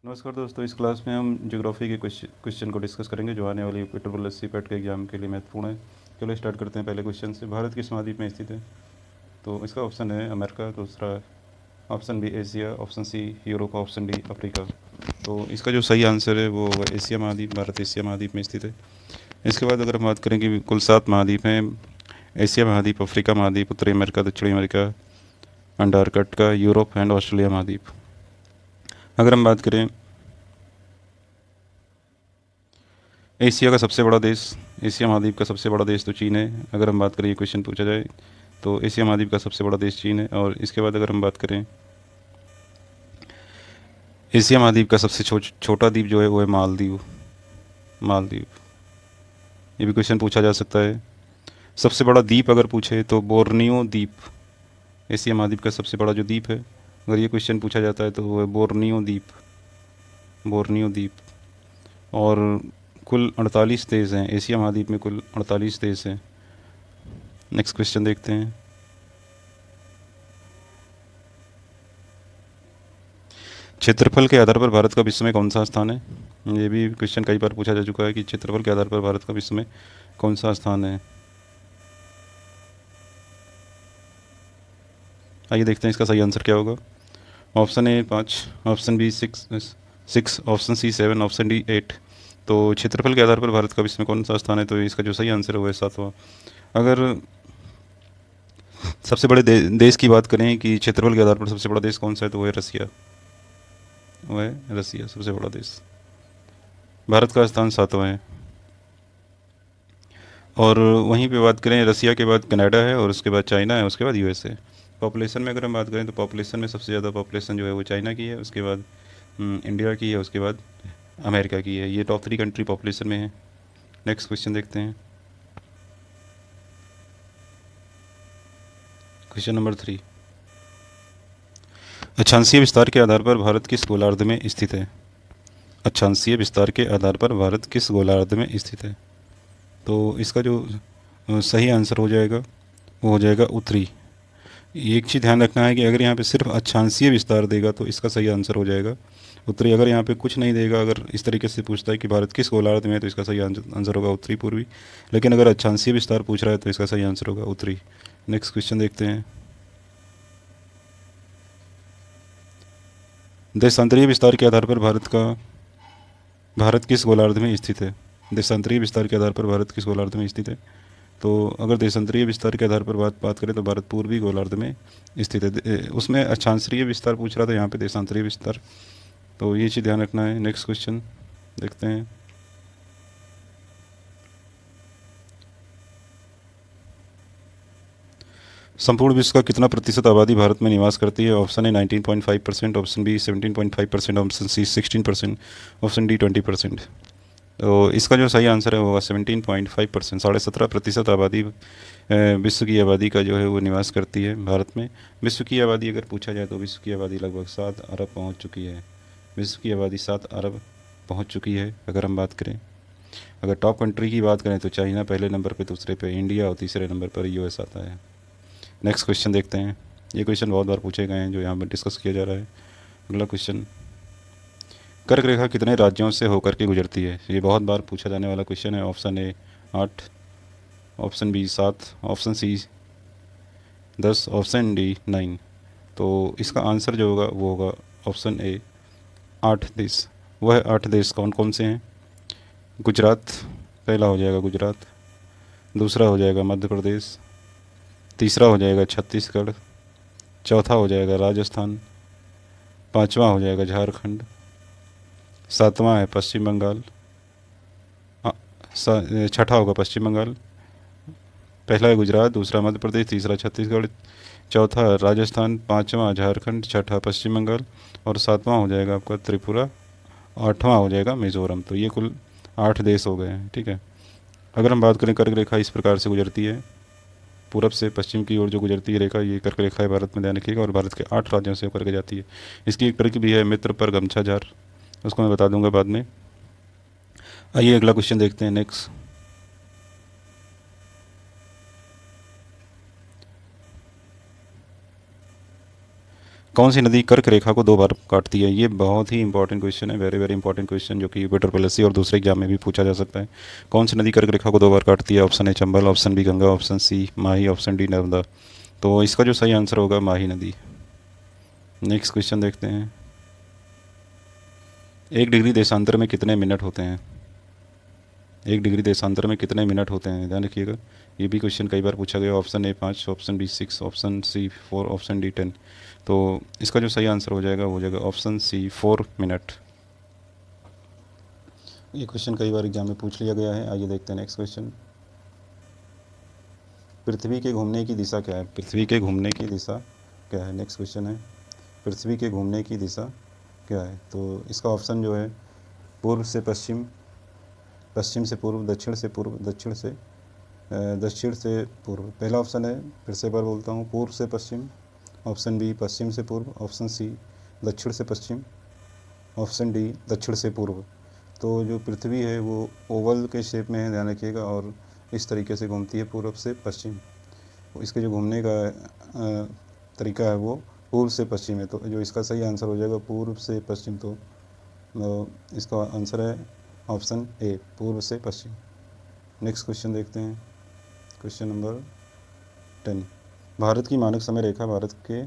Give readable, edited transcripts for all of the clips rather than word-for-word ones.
नमस्कार दोस्तों, इस क्लास में हम ज्योग्राफी के क्वेश्चन को डिस्कस करेंगे जो आने वाली पेट्रोल एस सी पेट के एग्जाम के लिए महत्वपूर्ण है। चलो स्टार्ट करते हैं पहले क्वेश्चन से। भारत किस महाद्वीप में स्थित है? तो इसका ऑप्शन है अमेरिका, दूसरा option B Asia, option C Europe, option D Africa. तो इसका जो सही आंसर है वो होगा एशिया महाद्वीप। भारत एशिया महाद्वीप में स्थित है। इसके बाद अगर हम बात करें कि कुल 7 महाद्वीप हैं: एशिया महाद्वीप, अफ्रीका महाद्वीप, उत्तरी अमेरिका, दक्षिणी America, Antarctica, Europe and Australia महाद्वीप। अगर हम बात करें एशिया का सबसे बड़ा देश, एशिया महाद्वीप का सबसे बड़ा देश तो चीन है। अगर हम बात करें, ये क्वेश्चन पूछा जाए तो एशिया महाद्वीप का सबसे बड़ा देश चीन है। और इसके बाद अगर हम बात करें एशिया महाद्वीप का सबसे छोटा द्वीप जो है वो है मालदीव। मालदीव, ये भी क्वेश्चन पूछा जा सकता है। सबसे बड़ा द्वीप अगर पूछे तो बोर्नियो द्वीप, एशिया महाद्वीप का सबसे बड़ा जो द्वीप है, अगर ये क्वेश्चन पूछा जाता है तो वो है बोर्नियो द्वीप। बोर्नियो द्वीप। और कुल 48 देश हैं एशिया महाद्वीप में, कुल 48 देश हैं। नेक्स्ट क्वेश्चन देखते हैं। क्षेत्रफल के आधार पर भारत का विश्व में कौन सा स्थान है? ये भी क्वेश्चन कई बार पूछा जा चुका है कि क्षेत्रफल के आधार पर भारत का विश्व में कौन सा स्थान है। आइए देखते हैं इसका सही आंसर क्या होगा। Option A 5, option B 6, option C 7, option D 8। तो क्षेत्रफल के आधार पर भारत का विश्व में कौन सा स्थान है? तो इसका जो सही आंसर है वो है 7वां। अगर सबसे बड़े देश की बात करें कि क्षेत्रफल के आधार पर सबसे बड़ा देश कौन सा है, तो वो है रसिया। वो है रसिया, सबसे बड़ा देश। भारत का स्थान 7वां है। और वहीं पे बात करें, रसिया के बाद कनाडा है, और उसके बाद चाइना है, उसके बाद यूएसए। पॉपुलेशन में अगर हम बात करें तो पॉपुलेशन में सबसे ज़्यादा पॉपुलेशन जो है वो चाइना की है, उसके बाद इंडिया की है, उसके बाद अमेरिका की है। ये टॉप 3 कंट्री पॉपुलेशन में है। नेक्स्ट क्वेश्चन देखते हैं। Question number 3। अक्षांशीय विस्तार के आधार पर भारत किस गोलार्ध में स्थित है? अक्षांशीय विस्तार के आधार पर भारत किस गोलार्ध में स्थित है? तो इसका जो सही आंसर हो जाएगा वो हो जाएगा उत्तरी। एक चीज़ ध्यान रखना है कि अगर यहाँ पे सिर्फ अक्षांशीय विस्तार देगा तो इसका सही आंसर हो जाएगा उत्तरी। अगर यहाँ पे कुछ नहीं देगा, अगर इस तरीके से पूछता है कि भारत किस गोलार्ध में है, तो इसका सही आंसर होगा उत्तरी पूर्वी। लेकिन अगर अक्षांशीय विस्तार पूछ रहा है तो इसका सही आंसर होगा उत्तरी। नेक्स्ट क्वेश्चन देखते हैं। देशांतरीय विस्तार के आधार पर भारत किस गोलार्ध में स्थित है? देशांतरीय विस्तार के आधार पर भारत किस गोलार्ध में स्थित है? तो अगर देशांतरीय विस्तार के आधार पर बात करें तो भारत पूर्वी गोलार्ध में स्थित है। उसमें अक्षांशीय विस्तार पूछ रहा था, यहाँ पे देशांतरीय विस्तार। तो ये चीज़ ध्यान रखना है। नेक्स्ट क्वेश्चन देखते हैं। संपूर्ण विश्व का कितना प्रतिशत आबादी भारत में निवास करती है? Option A 19.5%, option B 17.5%, option C 16%, option D 20%। तो इसका जो सही आंसर है वो होगा 17.5%। 17.5% आबादी विश्व की आबादी का जो है वो निवास करती है भारत में। विश्व की आबादी अगर पूछा जाए तो विश्व की आबादी लगभग 7 अरब पहुंच चुकी है। विश्व की आबादी 7 अरब पहुंच चुकी है। अगर हम बात करें, अगर टॉप कंट्री की बात करें तो चाइना पहले नंबर पे, दूसरे पे इंडिया और तीसरे नंबर पर यूएस आता है। नेक्स्ट क्वेश्चन देखते हैं। ये क्वेश्चन बहुत बार पूछे गए हैं जो यहाँ पर डिस्कस किया जा रहा है। अगला क्वेश्चन, कर्क रेखा कितने राज्यों से होकर के गुजरती है? ये बहुत बार पूछा जाने वाला क्वेश्चन है। Option A 8, option B 7, option C 10, option D 9। तो इसका आंसर जो होगा वो होगा ऑप्शन ए 8 देश। वह 8 देश कौन कौन से हैं? गुजरात, पहला हो जाएगा गुजरात, दूसरा हो जाएगा मध्य प्रदेश, तीसरा हो जाएगा छत्तीसगढ़, चौथा हो जाएगा राजस्थान, पांचवा हो जाएगा झारखंड, सातवां है पश्चिम बंगाल, छठा होगा पश्चिम बंगाल। पहला है गुजरात, दूसरा मध्य प्रदेश, तीसरा छत्तीसगढ़, चौथा राजस्थान, पांचवा झारखंड, छठा पश्चिम बंगाल और सातवां हो जाएगा आपका त्रिपुरा, आठवां हो जाएगा मिजोरम। तो ये कुल 8 देश हो गए हैं। ठीक है। अगर हम बात करें, कर्क रेखा इस प्रकार से गुजरती है, पूरब से पश्चिम की ओर जो गुजरती है रेखा, ये कर्क रेखा है भारत में, ध्यान रखिएगा। और भारत के 8 राज्यों से होकर के जाती है। इसकी एक ट्रिक भी है, मित्र पर गमछा झार, उसको मैं बता दूंगा बाद में। आइए अगला क्वेश्चन देखते हैं। नेक्स्ट, कौन सी नदी कर्क रेखा को 2 बार काटती है? ये बहुत ही इंपॉर्टेंट क्वेश्चन है, वेरी वेरी इंपॉर्टेंट क्वेश्चन, जो कि यूपीटर पीएससी और दूसरे एग्जाम में भी पूछा जा सकता है। कौन सी नदी कर्क रेखा को 2 बार काटती है? Option A Chambal, option B Ganga, option C Mahi, option D Narmada. तो इसका जो सही आंसर होगा माही नदी। नेक्स्ट क्वेश्चन देखते हैं। 1 डिग्री देशांतर में कितने मिनट होते हैं? 1 डिग्री देशांतर में कितने मिनट होते हैं, ध्यान रखिएगा। ये भी क्वेश्चन कई बार पूछा गया। Option A 5, option B 6, option C 4, option D 10। तो इसका जो सही आंसर हो जाएगा ऑप्शन सी 4 मिनट। ये क्वेश्चन कई बार एग्जाम में पूछ लिया गया है। आइए देखते हैं नेक्स्ट क्वेश्चन। पृथ्वी के घूमने की दिशा क्या है? पृथ्वी के घूमने की दिशा क्या है? नेक्स्ट क्वेश्चन है, पृथ्वी के घूमने की दिशा क्या है? तो इसका ऑप्शन जो है पूर्व से पश्चिम, पश्चिम से पूर्व, दक्षिण से पूर्व, दक्षिण से पूर्व। पहला ऑप्शन है, फिर से एक बार बोलता हूँ, पूर्व से पश्चिम, ऑप्शन बी पश्चिम से पूर्व, ऑप्शन सी दक्षिण से पश्चिम, ऑप्शन डी दक्षिण से पूर्व। तो जो पृथ्वी है वो ओवल के शेप में है, ध्यान रखिएगा, और इस तरीके से घूमती है पूर्व से पश्चिम। इसके जो घूमने का तरीका है वो पूर्व से पश्चिम है। तो जो इसका सही आंसर हो जाएगा पूर्व से पश्चिम। तो इसका आंसर है ऑप्शन ए, पूर्व से पश्चिम। नेक्स्ट क्वेश्चन देखते हैं, क्वेश्चन नंबर 10। भारत की मानक समय रेखा भारत के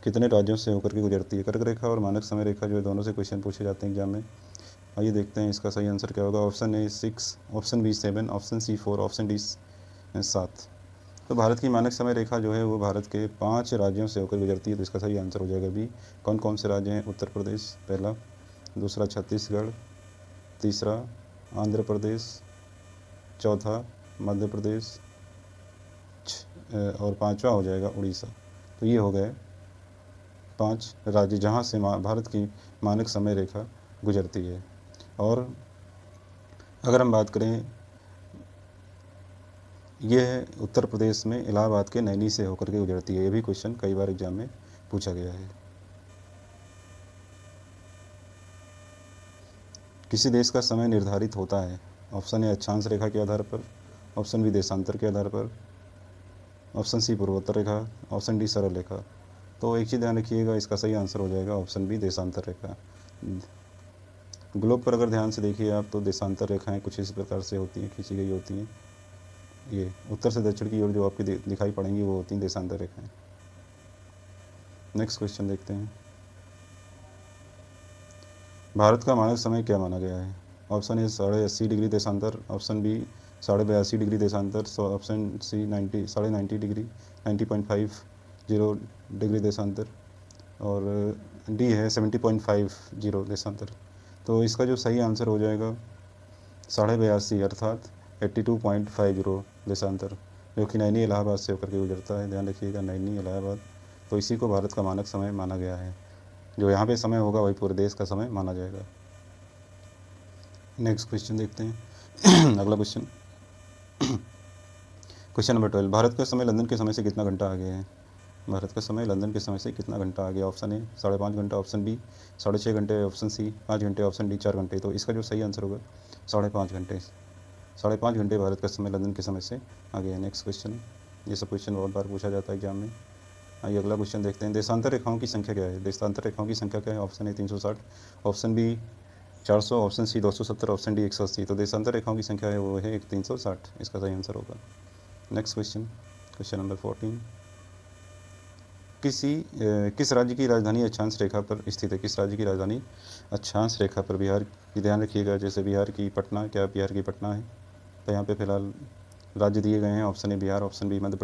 कितने राज्यों से होकर के गुजरती है? कर्क रेखा और मानक समय रेखा जो है दोनों से क्वेश्चन पूछे जाते हैं एग्जाम में। आइए देखते हैं इसका सही आंसर क्या होगा। Option A 6, option B 7, option C 4, option D 7। तो भारत की मानक समय रेखा जो है वो भारत के 5 राज्यों से होकर गुजरती है। तो इसका सही आंसर हो जाएगा बी। कौन कौन से राज्य हैं? उत्तर प्रदेश पहला, दूसरा छत्तीसगढ़, तीसरा आंध्र प्रदेश, चौथा मध्य प्रदेश, और पांचवा हो जाएगा उड़ीसा। तो ये हो गए 5 राज्य जहाँ से भारत की मानक समय रेखा गुजरती है। और अगर हम बात करें, ये है उत्तर प्रदेश में इलाहाबाद के नैनी से होकर के गुजरती है। ये भी क्वेश्चन कई बार एग्जाम में पूछा गया है। किसी देश का समय निर्धारित होता है? ऑप्शन ए अक्षांश रेखा के आधार पर, ऑप्शन बी देशांतर के आधार पर, ऑप्शन सी पूर्वोत्तर रेखा, ऑप्शन डी सरल रेखा। तो एक चीज़ ध्यान रखिएगा, इसका सही आंसर हो जाएगा ऑप्शन बी देशांतर रेखा। ग्लोब पर अगर ध्यान से देखिए आप, तो देशांतर रेखाएं कुछ इस प्रकार से होती हैं, खींची गई होती हैं। ये उत्तर से दक्षिण की ओर जो आपकी दिखाई पड़ेंगी वो होती हैं देशांतर रेखाएं। नेक्स्ट क्वेश्चन देखते हैं। भारत का मानक समय क्या माना गया है? ऑप्शन ए 80.5 डिग्री देशांतर, ऑप्शन बी 82.5 डिग्री देशांतर, ऑप्शन सी 90 डिग्री 90.50 डिग्री देशांतर, और डी है 70.50 देशांतर। तो इसका जो सही आंसर हो जाएगा 82.5 अर्थात 82.50 देशांतर, जो कि नैनी इलाहाबाद से होकर के गुजरता है। ध्यान रखिएगा, नैनी इलाहाबाद। तो इसी को भारत का मानक समय माना गया है। जो यहाँ पे समय होगा वही पूरे देश का समय माना जाएगा। नेक्स्ट क्वेश्चन देखते हैं। अगला क्वेश्चन, क्वेश्चन नंबर 12। भारत का समय लंदन के समय से कितना घंटा आगे है? भारत का समय लंदन के समय से कितना घंटा आगे? ऑप्शन ए 5.5 घंटा, ऑप्शन बी 6.5 घंटे, ऑप्शन सी 5 घंटे, ऑप्शन डी 4 घंटे। तो इसका जो सही आंसर होगा 5.5 घंटे। 5.5 घंटे भारत का समय लंदन के समय से आगे है। नेक्स्ट क्वेश्चन, ये सब क्वेश्चन बहुत बार पूछा जाता है एग्जाम में। आइए अगला क्वेश्चन देखते हैं। देशांतर रेखाओं की संख्या क्या है? देशांतर रेखाओं की संख्या क्या है? Option A 360, option B 400, option C 270, option D 180। तो देशांतर रेखाओं की संख्या है वो है 360, इसका सही आंसर होगा। Next question, question number 14। किस राज्य की राजधानी अक्षांश रेखा पर स्थित है? किस राज्य की राजधानी अक्षांश रेखा पर? बिहार की, ध्यान रखिएगा, जैसे बिहार की पटना, क्या बिहार की पटना है? तो यहाँ पे फिलहाल राज्य दिए गए हैं। Option A Bihar, option B Madhya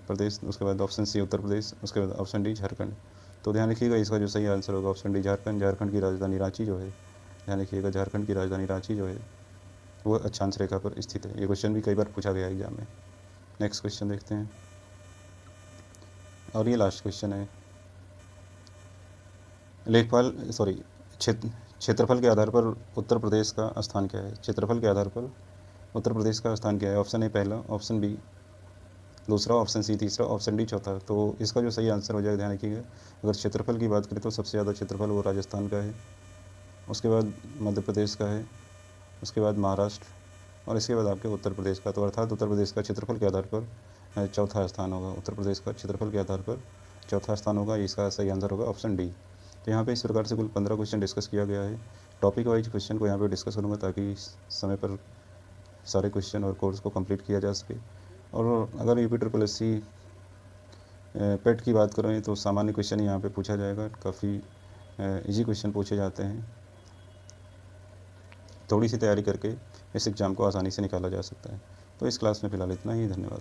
Pradesh, उसके बाद ऑप्शन सी उत्तर प्रदेश, उसके बाद ऑप्शन डी झारखंड। तो ध्यान रखिएगा, इसका जो सही आंसर होगा ऑप्शन डी झारखंड। झारखंड की राजधानी रांची जो है, ध्यान रखिएगा, झारखंड की राजधानी रांची जो है वो अक्षांश रेखा पर स्थित है। ये क्वेश्चन भी कई बार पूछा गया एग्जाम में। नेक्स्ट क्वेश्चन देखते हैं, और ये लास्ट क्वेश्चन है। क्षेत्रफल के आधार पर उत्तर प्रदेश का स्थान क्या है? क्षेत्रफल के आधार पर उत्तर प्रदेश का स्थान क्या है? ऑप्शन ए पहला, ऑप्शन बी दूसरा, ऑप्शन सी तीसरा, ऑप्शन डी चौथा। तो इसका जो सही आंसर हो जाएगा, ध्यान रखिएगा, अगर क्षेत्रफल की बात करें तो सबसे ज़्यादा क्षेत्रफल वो राजस्थान का है, उसके बाद मध्य प्रदेश का है, उसके बाद महाराष्ट्र, और इसके बाद आपके उत्तर प्रदेश का। तो अर्थात उत्तर प्रदेश का क्षेत्रफल के आधार पर चौथा स्थान होगा। उत्तर प्रदेश का क्षेत्रफल के आधार पर चौथा स्थान होगा, इसका सही आंसर होगा ऑप्शन डी। तो यहाँ पे इस प्रकार से कुल 15 क्वेश्चन डिस्कस किया गया है। टॉपिक वाइज क्वेश्चन को यहाँ पे डिस्कस करूँगा ताकि समय पर सारे क्वेश्चन और कोर्स को कंप्लीट किया जा सके। और अगर UPSSC पेट की बात करें तो सामान्य क्वेश्चन यहाँ पे पूछा जाएगा, काफ़ी इजी क्वेश्चन पूछे जाते हैं। थोड़ी सी तैयारी करके इस एग्ज़ाम को आसानी से निकाला जा सकता है। तो इस क्लास में फ़िलहाल इतना ही, धन्यवाद।